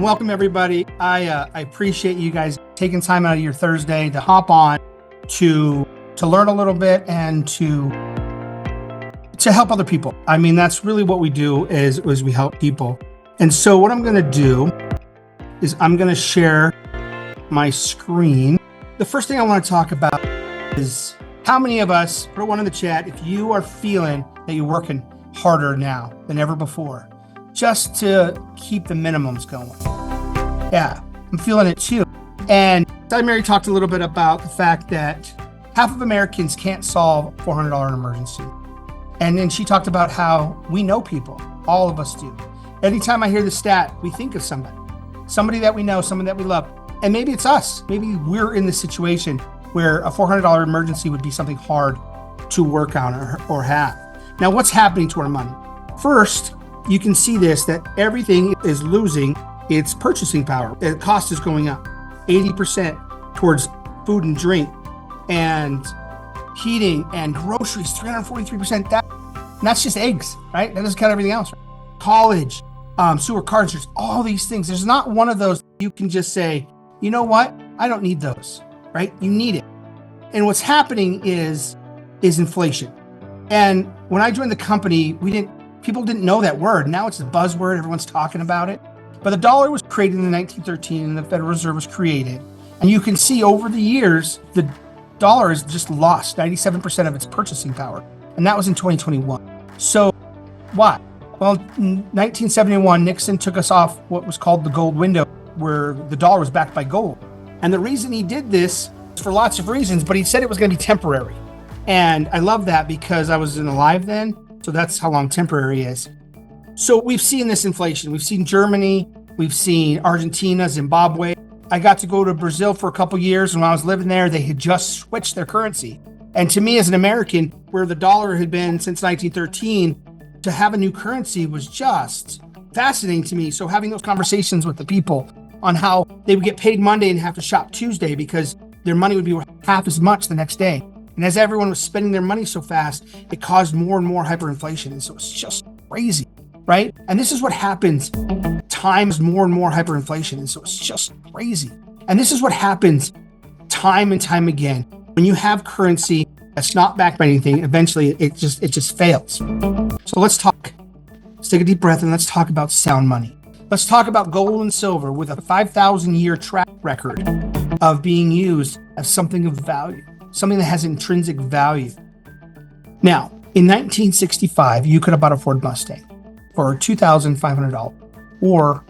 Welcome everybody. I appreciate you guys taking time out of your Thursday to hop on to learn a little bit and to help other people. I mean, that's really what we do is we help people. And so what I'm going to do is I'm going to share my screen. The first thing I want to talk about is how many of us, put one in the chat, if you are feeling that you're working harder now than ever before, just to keep the minimums going. Yeah, I'm feeling it too. And Mary talked a little bit about the fact that half of Americans can't solve a $400 emergency. And then she talked about how we know people, all of us do. Anytime I hear the stat, we think of somebody that we know, someone that we love. And maybe it's us. Maybe we're in this situation where a $400 emergency would be something hard to work on or have. Now, what's happening to our money? First, you can see this, that everything is losing its purchasing power. The cost is going up 80% towards food and drink and heating and groceries, 343%. That's just eggs, right? That doesn't count everything else. College, sewer cards, there's all these things. There's not one of those you can just say, you know what? I don't need those, right? You need it. And what's happening is inflation. And when I joined the company, people didn't know that word. Now it's a buzzword. Everyone's talking about it. But the dollar was created in 1913 and the Federal Reserve was created. And you can see over the years, the dollar has just lost 97% of its purchasing power. And that was in 2021. So why? Well, in 1971, Nixon took us off what was called the gold window, where the dollar was backed by gold. And the reason he did this is for lots of reasons, but he said it was going to be temporary. And I love that because I wasn't alive then. So that's how long temporary is. So we've seen this inflation. We've seen Germany. We've seen Argentina, Zimbabwe. I got to go to Brazil for a couple years. And when I was living there, they had just switched their currency. And to me as an American, where the dollar had been since 1913, to have a new currency was just fascinating to me. So having those conversations with the people on how they would get paid Monday and have to shop Tuesday because their money would be worth half as much the next day. And as everyone was spending their money so fast, it caused more and more hyperinflation. And so it's just crazy, right? And this is what happens times more and more hyperinflation. And so it's just crazy. And this is what happens time and time again. When you have currency that's not backed by anything, eventually it just fails. So let's take a deep breath and let's talk about sound money. Let's talk about gold and silver with a 5,000-year track record of being used as something of value, something that has intrinsic value. Now, in 1965, you could have bought a Ford Mustang for $2,500 or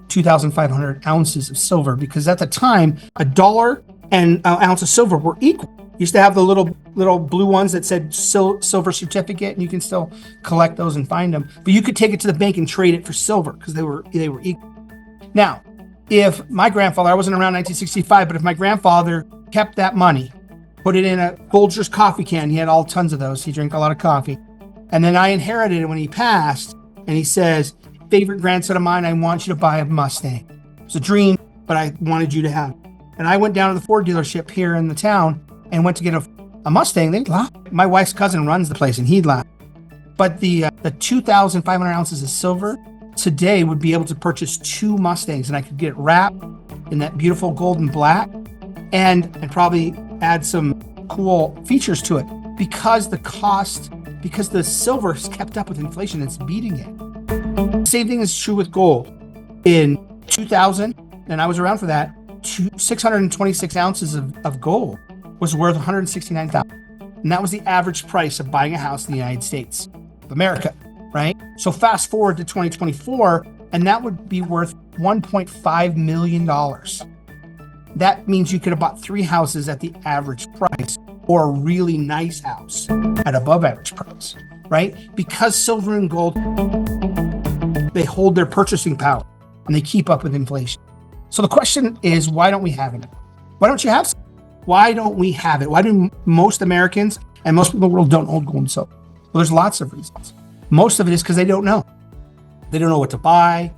2,500 ounces of silver, because at the time, $1 and an ounce of silver were equal. You used to have the little blue ones that said silver certificate, and you can still collect those and find them. But you could take it to the bank and trade it for silver because they were equal. Now, if my grandfather, I wasn't around 1965, but if my grandfather kept that money, put it in a Folgers coffee can, he had all tons of those. He drank a lot of coffee. And then I inherited it when he passed. And he says, favorite grandson of mine, I want you to buy a Mustang. It's a dream, but I wanted you to have it. And I went down to the Ford dealership here in the town and went to get a Mustang. They'd laugh. My wife's cousin runs the place and he'd laugh. But the 2,500 ounces of silver today would be able to purchase 2 Mustangs, and I could get it wrapped in that beautiful golden black and probably add some cool features to it because the silver has kept up with inflation. It's beating it. Same thing is true with gold. In 2000, and I was around for that, 626 ounces of gold was worth $169,000. And that was the average price of buying a house in the United States of America, right? So fast forward to 2024, and that would be worth $1.5 million. That means you could have bought 3 houses at the average price, or a really nice house at above average price, right? Because silver and gold, they hold their purchasing power and they keep up with inflation. So the question is, why don't we have it? Why don't you have some? Why don't we have it? Why do most Americans and most people in the world don't own gold and silver? Well, there's lots of reasons. Most of it is because they don't know. They don't know what to buy,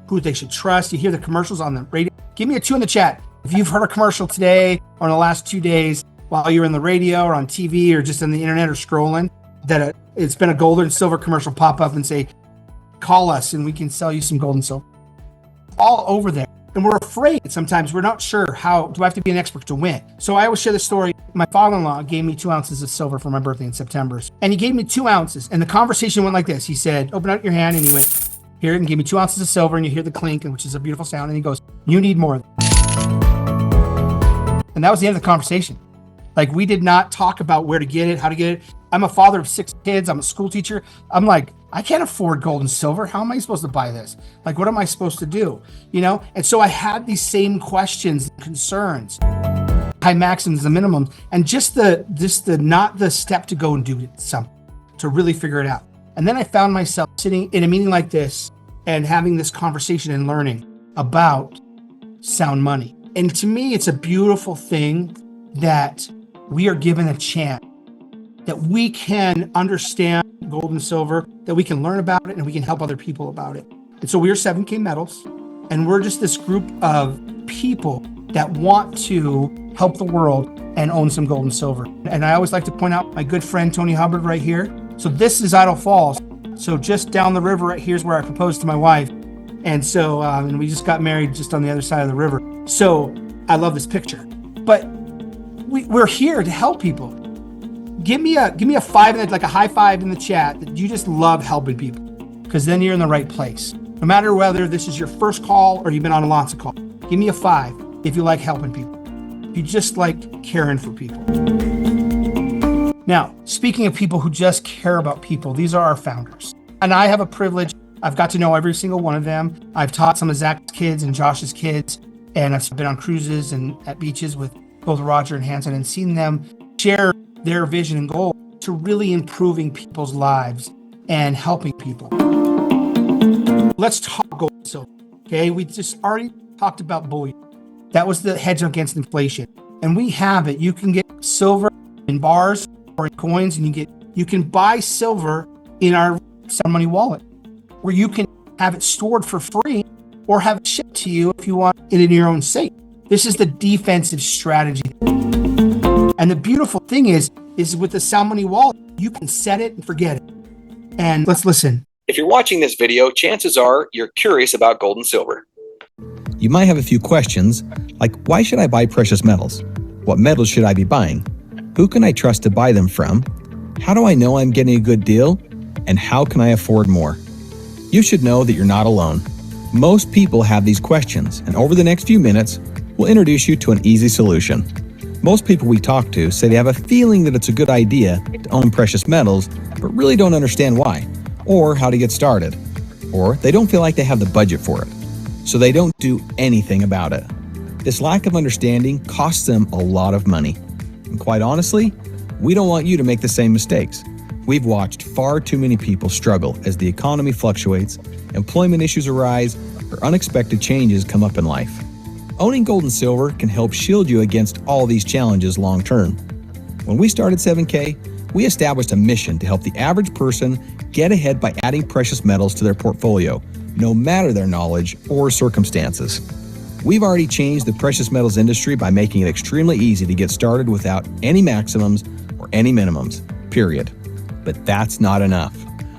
who they should trust. You hear the commercials on the radio. Give me a 2 in the chat if you've heard a commercial today or in the last 2 days while you're in the radio or on TV or just on the internet or scrolling, that it's been a gold and silver commercial pop up and say, call us and we can sell you some gold and silver. all over there. And we're afraid sometimes. We're not sure how, do I have to be an expert to win? So I always share the story. My father-in-law gave me 2 ounces of silver for my birthday in September. And he gave me 2 ounces. And the conversation went like this. He said, open up your hand. And he went, here, and gave me 2 ounces of silver. And you hear the clink, which is a beautiful sound. And he goes, you need more. And that was the end of the conversation. Like, we did not talk about where to get it, how to get it. I'm a father of 6 kids. I'm a school teacher. I'm like, I can't afford gold and silver. How am I supposed to buy this? Like, what am I supposed to do? You know? And so I had these same questions and concerns. High maximums, the minimums, and just the not the step to go and do something, to really figure it out. And then I found myself sitting in a meeting like this and having this conversation and learning about sound money. And to me, it's a beautiful thing that we are given a chance, that we can understand gold and silver, that we can learn about it and we can help other people about it. And so we are 7K Metals, and we're just this group of people that want to help the world and own some gold and silver. And I always like to point out my good friend, Tony Hubbard, right here. So this is Idle Falls. So just down the river right here's where I proposed to my wife. And so, and we just got married just on the other side of the river. So I love this picture, but we're here to help people. Give me a 5, like a high 5 in the chat that you just love helping people, because then you're in the right place. No matter whether this is your first call or you've been on lots of calls, give me a 5 if you like helping people. You just like caring for people. Now, speaking of people who just care about people, these are our founders. And I have a privilege. I've got to know every single one of them. I've taught some of Zach's kids and Josh's kids, and I've been on cruises and at beaches with both Roger and Hanson and seen them share their vision and goal to really improving people's lives and helping people. Let's talk gold and silver, okay? We just already talked about bullion. That was the hedge against inflation. And we have it. You can get silver in bars or in coins, and you can buy silver in our Sound Money wallet, where you can have it stored for free or have it shipped to you if you want it in your own safe. This is the defensive strategy. And the beautiful thing is with the Sound Money wallet, you can set it and forget it. And let's listen. If you're watching this video, chances are you're curious about gold and silver. You might have a few questions, like why should I buy precious metals? What metals should I be buying? Who can I trust to buy them from? How do I know I'm getting a good deal? And how can I afford more? You should know that you're not alone. Most people have these questions, and over the next few minutes, we'll introduce you to an easy solution. Most people we talk to say they have a feeling that it's a good idea to own precious metals, but really don't understand why, or how to get started. Or they don't feel like they have the budget for it, so they don't do anything about it. This lack of understanding costs them a lot of money. And quite honestly, we don't want you to make the same mistakes. We've watched far too many people struggle as the economy fluctuates, employment issues arise, or unexpected changes come up in life. Owning gold and silver can help shield you against all these challenges long term. When we started 7K, we established a mission to help the average person get ahead by adding precious metals to their portfolio, no matter their knowledge or circumstances. We've already changed the precious metals industry by making it extremely easy to get started without any maximums or any minimums, period. But that's not enough.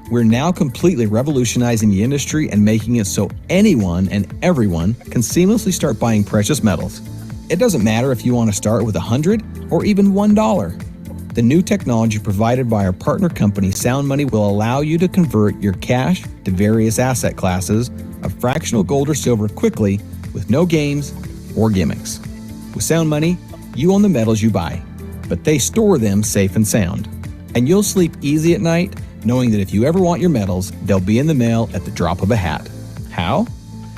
We're now completely revolutionizing the industry and making it so anyone and everyone can seamlessly start buying precious metals. It doesn't matter if you want to start with $100 or even $1. The new technology provided by our partner company Sound Money will allow you to convert your cash to various asset classes of fractional gold or silver quickly with no games or gimmicks. With Sound Money, you own the metals you buy, but they store them safe and sound. And you'll sleep easy at night knowing that if you ever want your metals, they'll be in the mail at the drop of a hat. How?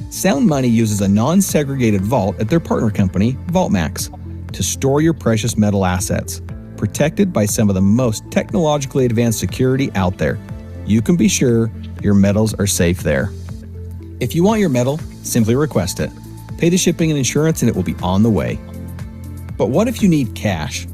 Sound Money uses a non-segregated vault at their partner company, VaultMax, to store your precious metal assets, protected by some of the most technologically advanced security out there. You can be sure your metals are safe there. If you want your metal, simply request it. Pay the shipping and insurance and it will be on the way. But what if you need cash?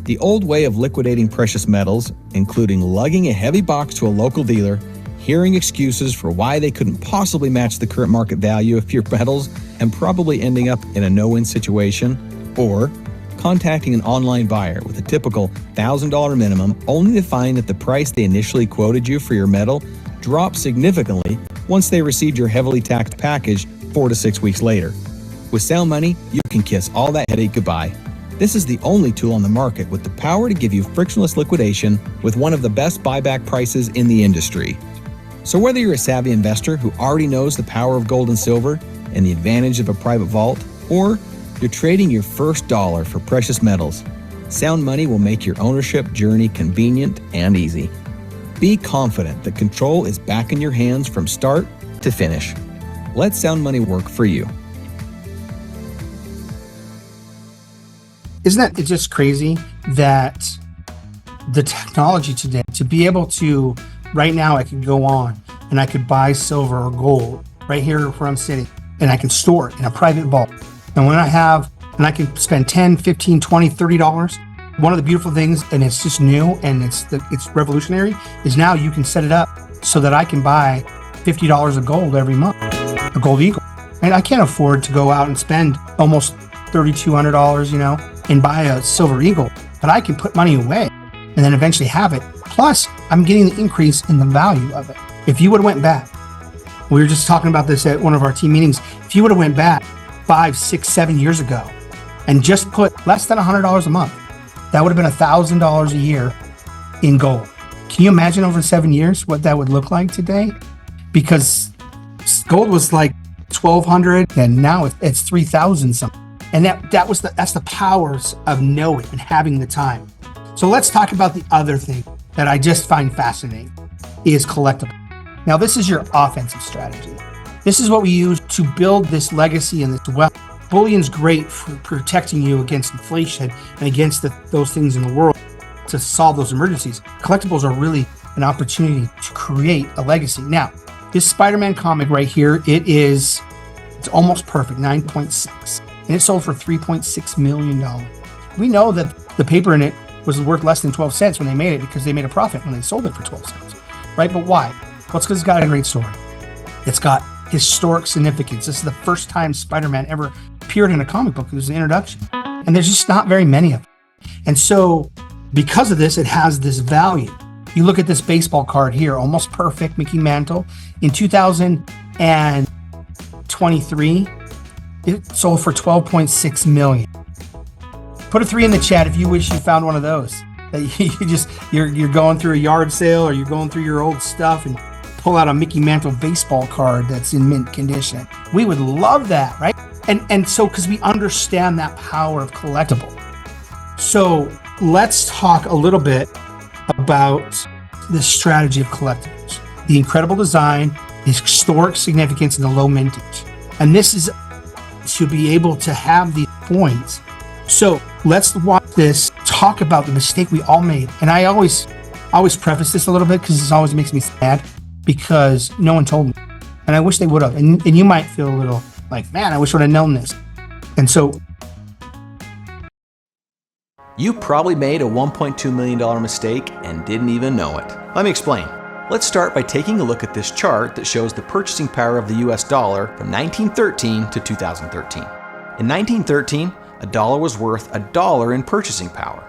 The old way of liquidating precious metals, including lugging a heavy box to a local dealer, hearing excuses for why they couldn't possibly match the current market value of your metals, and probably ending up in a no-win situation, or contacting an online buyer with a typical $1,000 minimum only to find that the price they initially quoted you for your metal dropped significantly once they received your heavily taxed package 4 to 6 weeks later. With Sound Money, you can kiss all that headache goodbye. This is the only tool on the market with the power to give you frictionless liquidation with one of the best buyback prices in the industry. So whether you're a savvy investor who already knows the power of gold and silver and the advantage of a private vault, or you're trading your first dollar for precious metals, Sound Money will make your ownership journey convenient and easy. Be confident that control is back in your hands from start to finish. Let Sound Money work for you. Isn't that it's just crazy that the technology today, to be able to, right now I could go on and I could buy silver or gold right here where I'm sitting, and I can store it in a private vault. And when I can spend $10, $15, $20, $30. One of the beautiful things, and it's just new and it's revolutionary, is now you can set it up so that I can buy $50 of gold every month, a gold eagle. And I can't afford to go out and spend almost $3,200, and buy a silver eagle, but I can put money away and then eventually have it. Plus, I'm getting the increase in the value of it. If you would have went back, we were just talking about this at one of our team meetings. If you would have went back 5, 6, 7 years ago and just put less than $100 a month, that would have been $1,000 a year in gold. Can you imagine over 7 years what that would look like today? Because gold was like $1,200 and now it's $3,000 something. And that's the powers of knowing and having the time. So let's talk about the other thing that I just find fascinating is collectible. Now, this is your offensive strategy. This is what we use to build this legacy and this wealth. Bullion's great for protecting you against inflation and against those things in the world to solve those emergencies. Collectibles are really an opportunity to create a legacy. Now, this Spider-Man comic right here, it's almost perfect, 9.6. And it sold for $3.6 million. We know that the paper in it was worth less than 12 cents when they made it because they made a profit when they sold it for 12 cents, right? But why? Well, it's because it's got a great story. It's got historic significance. This is the first time Spider-Man ever appeared in a comic book. It was an introduction. And there's just not very many of them. And so because of this, it has this value. You look at this baseball card here, almost perfect, Mickey Mantle. In 2023, it sold for $12.6 million. Put a 3 in the chat if you wish you found one of those. That you're going through a yard sale or you're going through your old stuff and pull out a Mickey Mantle baseball card that's in mint condition. We would love that, right? And so because we understand that power of collectible. So let's talk a little bit about the strategy of collectibles, the incredible design, the historic significance, and the low mintage. And this is to be able to have these points. So let's watch this, talk about the mistake we all made. And I always preface this a little bit because this always makes me sad because no one told me. And I wish they would have. And you might feel a little like, man, I wish I would have known this. And so You probably made a $1.2 million mistake and didn't even know it. Let me explain. Let's start by taking a look at this chart that shows the purchasing power of the US dollar from 1913 to 2013. In 1913, a dollar was worth $1 in purchasing power.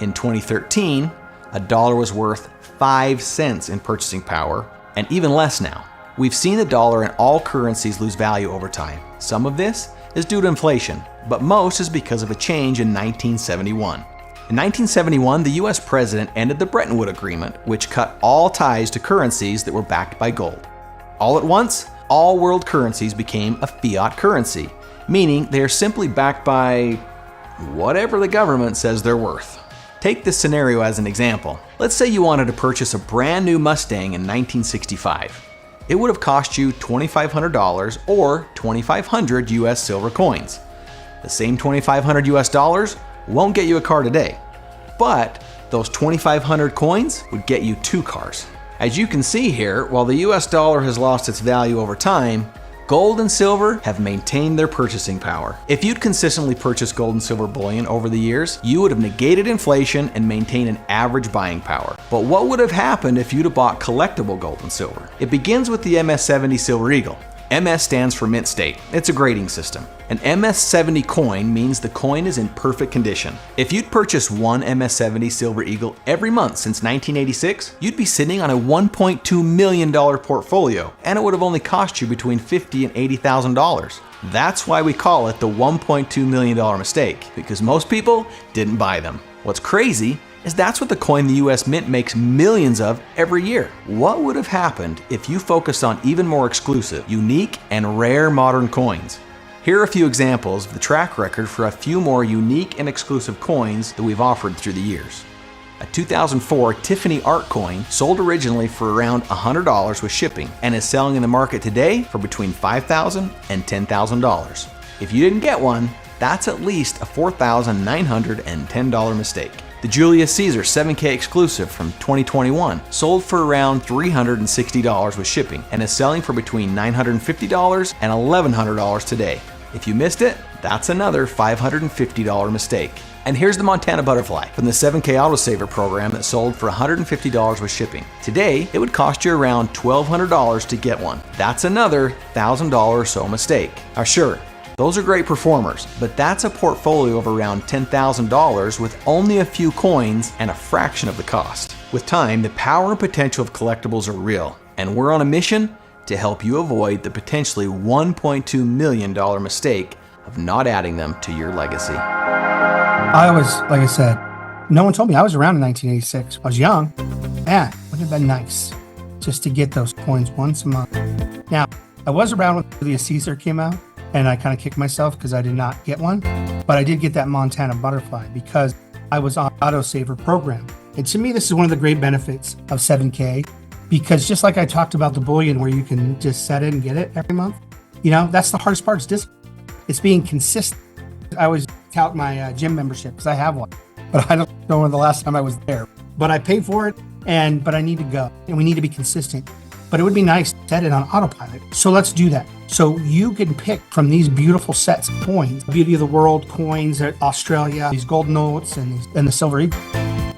In 2013, a dollar was worth 5 cents in purchasing power, and even less now. We've seen the dollar and all currencies lose value over time. Some of this is due to inflation, but most is because of a change in 1971. In 1971, the US president ended the Bretton Woods Agreement, which cut all ties to currencies that were backed by gold. All at once, all world currencies became a fiat currency, meaning they are simply backed by whatever the government says they're worth. Take this scenario as an example. Let's say you wanted to purchase a brand new Mustang in 1965. It would have cost you $2,500 or 2,500 US silver coins. The same 2,500 US dollars won't get you a car today, but those 2,500 coins would get you 2 cars. As you can see here, while the US dollar has lost its value over time, gold and silver have maintained their purchasing power. If you'd consistently purchased gold and silver bullion over the years, you would have negated inflation and maintained an average buying power. But what would have happened if you'd have bought collectible gold and silver? It begins with the MS-70 Silver Eagle. MS stands for mint state. It's a grading system. An MS70 coin means the coin is in perfect condition. If you'd purchase one MS70 Silver Eagle every month since 1986, you'd be sitting on a $1.2 million portfolio, and it would have only cost you between $50,000 and $80,000. That's why we call it the $1.2 million mistake, because most people didn't buy them. What's crazy is that's what the coin the US Mint makes millions of every year. What would have happened if you focused on even more exclusive, unique, and rare modern coins? Here are a few examples of the track record for a few more unique and exclusive coins that we've offered through the years. A 2004 Tiffany art coin sold originally for around $100 with shipping and is selling in the market today for between $5,000 and $10,000. If you didn't get one, that's at least a $4,910 mistake. The Julius Caesar 7K exclusive from 2021 sold for around $360 with shipping and is selling for between $950 and $1,100 today. If you missed it, that's another $550 mistake. And here's the Montana Butterfly from the 7K Autosaver program that sold for $150 with shipping. Today, it would cost you around $1,200 to get one. That's another $1,000 or so mistake. Now sure, those are great performers, but that's a portfolio of around $10,000 with only a few coins and a fraction of the cost. With time, the power and potential of collectibles are real, and we're on a mission to help you avoid the potentially $1.2 million mistake of not adding them to your legacy. I was, like I said, no one told me. I was around in 1986. I was young. Man, wouldn't it have been nice just to get those coins once a month. Now, I was around when Julius Caesar came out, and I kind of kicked myself because I did not get one. But I did get that Montana Butterfly because I was on Autosaver program. And to me, this is one of the great benefits of 7K, because just like I talked about the bullion where you can just set it and get it every month, you know, that's the hardest part is discipline. It's being consistent. I always tout my gym membership because I have one, but I don't know when the last time I was there. But I paid for it, but I need to go, and we need to be consistent. But it would be nice to set it on autopilot. So let's do that. So you can pick from these beautiful sets of coins, Beauty of the World coins at Australia, these gold notes and the silver eagle.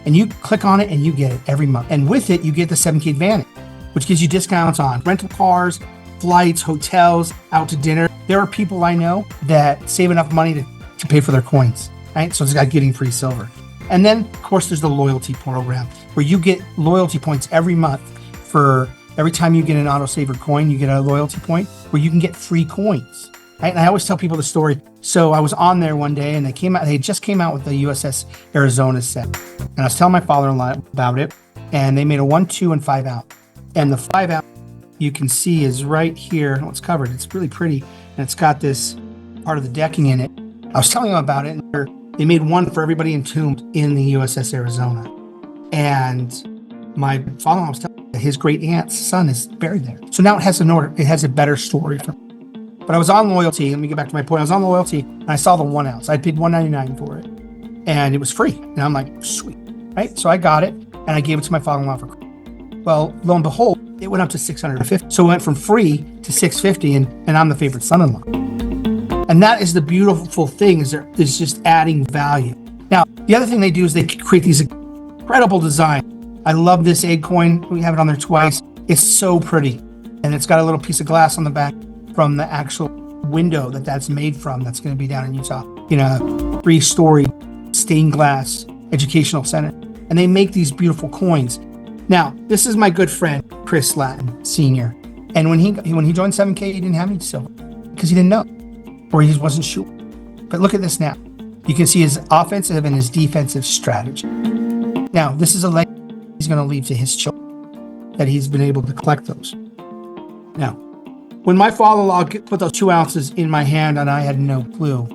And you click on it and you get it every month. And with it, you get the 7K Advantage, which gives you discounts on rental cars, flights, hotels, out to dinner. There are people I know that save enough money to pay for their coins, right? So it's got getting free silver. And then, of course, there's the loyalty program where you get loyalty points every month for every time you get an Autosaver coin, you get a loyalty point where you can get free coins. Right? And I always tell people the story. So I was on there one day and they just came out with the USS Arizona set. And I was telling my father-in-law about it, and they made a 1, 2, and 5 out. And the 5 out you can see is right here. Oh, it's covered. It's really pretty. And it's got this part of the decking in it. I was telling them about it, and they made one for everybody entombed in the USS Arizona. And my father-in-law was telling me that his great aunt's son is buried there. So now it has a better story for me. But I was on loyalty. Let me get back to my point. I was on loyalty and I saw the 1 ounce. I paid $1.99 for it and it was free. And I'm like, sweet, right? So I got it and I gave it to my father-in-law for Christmas. Well, lo and behold, it went up to $650. So it went from free to $650 and I'm the favorite son-in-law. And that is the beautiful thing is just adding value. Now, the other thing they do is they create these incredible designs. I love this egg coin. We have it on there twice. It's so pretty. And it's got a little piece of glass on the back from the actual window that's made from. That's going to be down in Utah in a 3-story stained glass educational center. And they make these beautiful coins. Now, this is my good friend, Chris Latin, Sr. And when he joined 7K, he didn't have any silver because he didn't know or he wasn't sure. But look at this now. You can see his offensive and his defensive strategy. Now, this is a legacy he's going to leave to his children that he's been able to collect those. Now, when my father-in-law put those 2 ounces in my hand and I had no clue,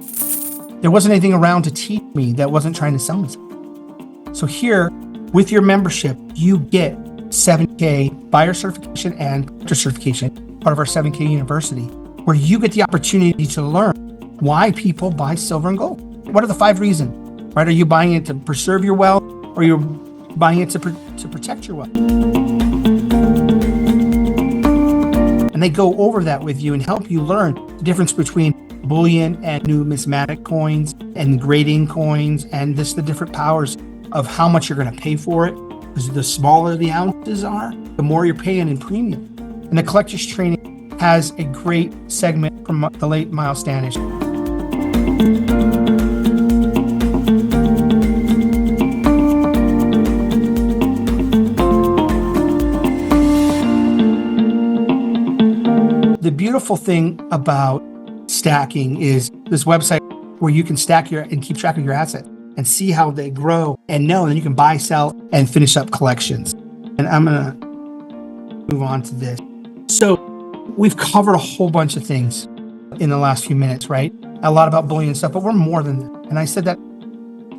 there wasn't anything around to teach me that wasn't trying to sell me something. So here, with your membership, you get 7K buyer certification and collector certification, part of our 7K University, where you get the opportunity to learn why people buy silver and gold. What are the 5 reasons? Right? Are you buying it to preserve your wealth, or you're buying it to protect your wealth? And they go over that with you and help you learn the difference between bullion and numismatic coins and grading coins and the different powers of how much you're going to pay for it. Because the smaller the ounces are, the more you're paying in premium. And the collector's training has a great segment from the late Miles Standish. The beautiful thing about stacking is this website where you can stack and keep track of your assets and see how they grow and know, and then you can buy, sell, and finish up collections. And I'm gonna move on to this. So we've covered a whole bunch of things in the last few minutes, right? A lot about bullion and stuff, but we're more than that. And I said that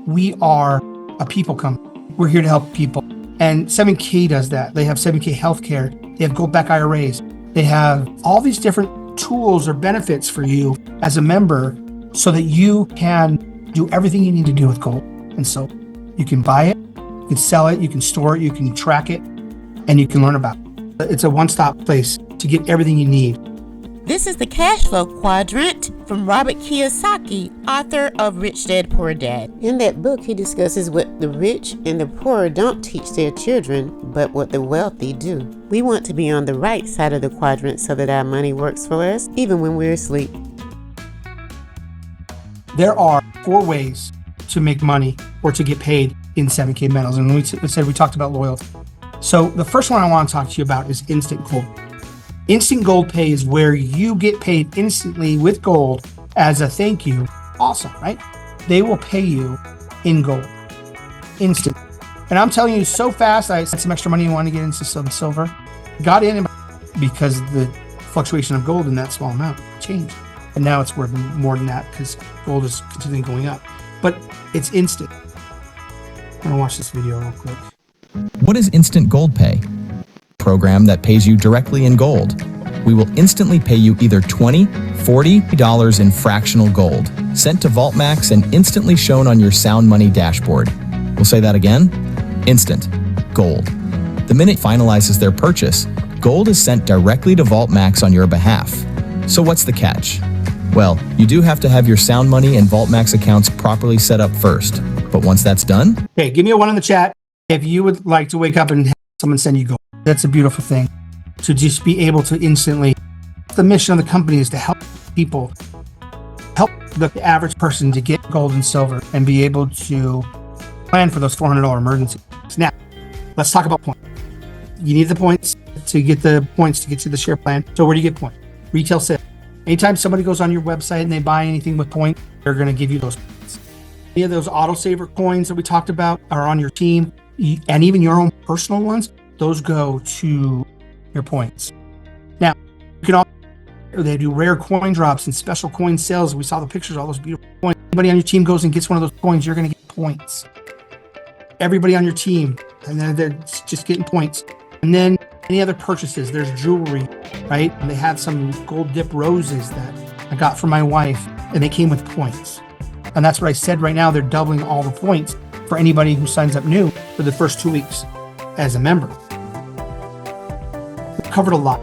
we are a people company. We're here to help people. And 7K does that. They have 7K healthcare. They have gold back IRAs. They have all these different tools or benefits for you as a member so that you can do everything you need to do with gold. And so you can buy it, you can sell it, you can store it, you can track it, and you can learn about it. It's a one-stop place to get everything you need. This is the Cash Flow Quadrant from Robert Kiyosaki, author of Rich Dad, Poor Dad. In that book, he discusses what the rich and the poor don't teach their children, but what the wealthy do. We want to be on the right side of the quadrant so that our money works for us, even when we're asleep. There are 4 ways to make money or to get paid in 7K metals. And we talked about loyalty. So the first one I want to talk to you about is instant gold. Instant gold pay is where you get paid instantly with gold as a thank you. Awesome, right? They will pay you in gold. Instant. And I'm telling you, so fast, I had some extra money and wanted to get into silver. Got in because the fluctuation of gold in that small amount changed. And now it's worth more than that because gold is continuing going up. But it's instant. I'm going to watch this video real quick. What is Instant Gold Pay? Program that pays you directly in gold. We will instantly pay you either $20, $40 in fractional gold, sent to VaultMax and instantly shown on your Sound Money dashboard. We'll say that again. Instant. Gold. The minute finalizes their purchase, gold is sent directly to VaultMax on your behalf. So what's the catch? Well, you do have to have your Sound Money and VaultMax accounts properly set up first. But once that's done... Okay, give me a 1 in the chat if you would like to wake up and have someone send you gold. That's a beautiful thing. To just be able to instantly... The mission of the company is to help people, help the average person to get gold and silver and be able to plan for those $400 emergencies. Now, let's talk about points. You need the points to get to the share plan. So where do you get points? Retail sale. Anytime somebody goes on your website and they buy anything with points, they're going to give you those points. Any of those autosaver coins that we talked about are on your team, and even your own personal ones, those go to your points. Now, you can also, they do rare coin drops and special coin sales. We saw the pictures of all those beautiful coins. Anybody on your team goes and gets one of those coins, you're going to get points. Everybody on your team, and then they're just getting points. And then any other purchases, there's jewelry, right? And they have some gold dip roses that I got for my wife, and they came with points. And that's what I said right now. They're doubling all the points for anybody who signs up new for the first 2 weeks as a member. We covered a lot,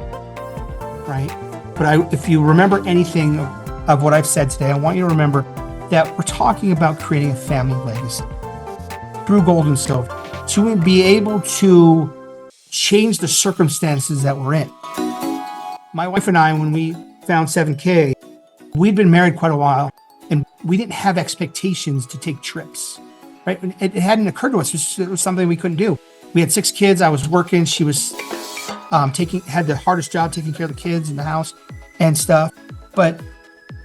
right? But if you remember anything of what I've said today, I want you to remember that we're talking about creating a family legacy through gold and silver to be able to change the circumstances that we're in. My wife and I, when we found 7K, we'd been married quite a while, and we didn't have expectations to take trips, right? It hadn't occurred to us. It was something we couldn't do. We had 6 kids. I was working. She was had the hardest job taking care of the kids in the house and stuff. But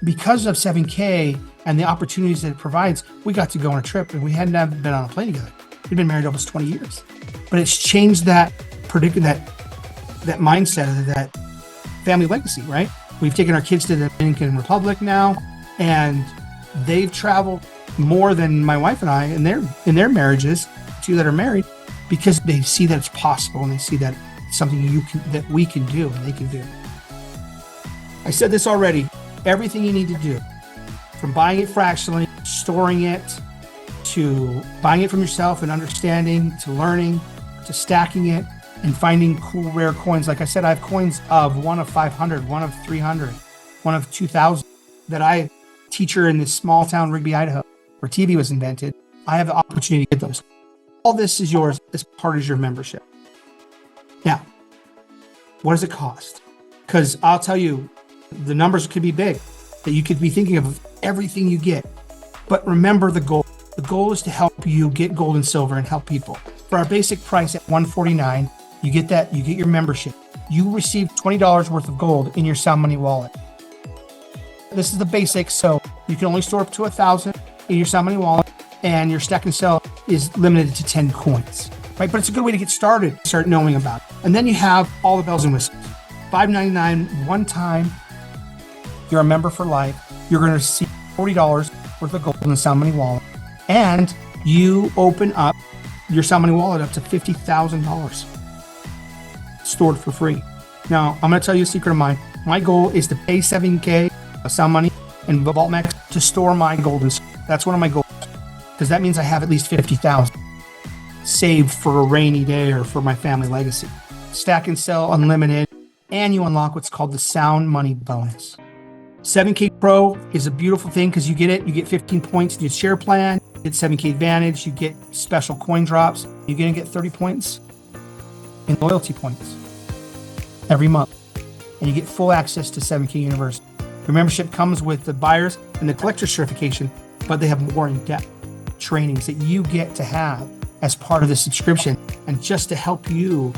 because of 7K and the opportunities that it provides, we got to go on a trip, and we hadn't been on a plane together. We'd been married almost 20 years. But it's changed that mindset of that family legacy, right? We've taken our kids to the Dominican Republic now, and they've traveled more than my wife and I in their marriages, 2 that are married, because they see that it's possible, and they see that it's something that we can do and they can do. I said this already. Everything you need to do, from buying it fractionally, storing it, to buying it from yourself and understanding, to learning, to stacking it, and finding cool rare coins. Like I said, I have coins of 1 of 500, 1 of 300, 1 of 2,000 that I teacher in this small town, Rigby, Idaho, where TV was invented. I have the opportunity to get those. All this is yours as part of your membership. Now, what does it cost? Because I'll tell you, the numbers could be big, that you could be thinking of everything you get. But remember the goal. The goal is to help you get gold and silver and help people. For our basic price at $149, you get that, you get your membership. You receive $20 worth of gold in your Sound Money wallet. This is the basics, so you can only store up to 1,000 in your Sound Money wallet, and your stack and sell is limited to 10 coins, right? But it's a good way to get started, start knowing about it. And then you have all the bells and whistles. $5.99 one time. You're a member for life. You're going to receive $40 worth of gold in the Sound Money wallet, and you open up your Sound Money wallet up to $50,000 stored for free. Now, I'm going to tell you a secret of mine. My goal is to pay $7K of Sound Money and VaultMax to store my gold and silver. That's one of my goals, because that means I have at least $50,000 saved for a rainy day or for my family legacy. Stack and sell unlimited, and you unlock what's called the Sound Money bonus. 7K Pro is a beautiful thing because you get it. You get 15 points in your share plan. You get 7K Advantage. You get special coin drops. You're going to get 30 points in loyalty points every month. And you get full access to 7K University. Your membership comes with the buyers and the collector certification, but they have more in-depth trainings that you get to have as part of the subscription, and just to help you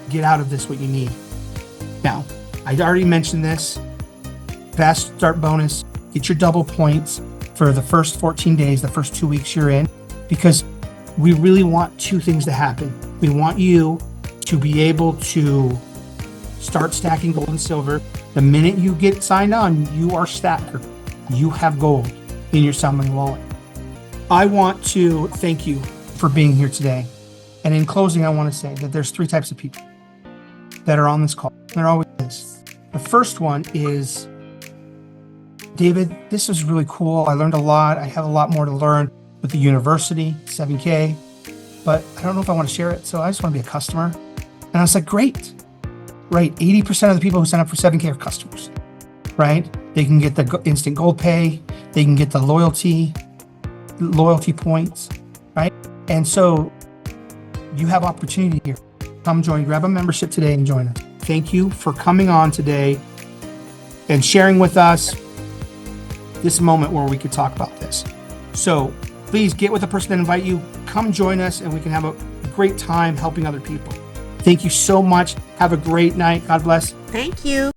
get out of this what you need. Now, I already mentioned this. Fast start bonus, get your double points for the first 14 days, the first 2 weeks you're in, because we really want two things to happen. We want you to be able to start stacking gold and silver. The minute you get signed on, you are stacker. You have gold in your Sound Money wallet. I want to thank you for being here today. And in closing, I want to say that there's three types of people that are on this call. There always is. The first one is, David, this was really cool. I learned a lot. I have a lot more to learn with the university, 7K, but I don't know if I want to share it. So I just want to be a customer. And I was like, great. 80% of the people who sign up for 7K are customers, right? They can get the instant gold pay. They can get the loyalty points, right? And so you have opportunity here. Come join, grab a membership today and join us. Thank you for coming on today and sharing with us this moment where we could talk about this. So please get with the person that invite you, come join us, and we can have a great time helping other people. Thank you so much. Have a great night. God bless. Thank you.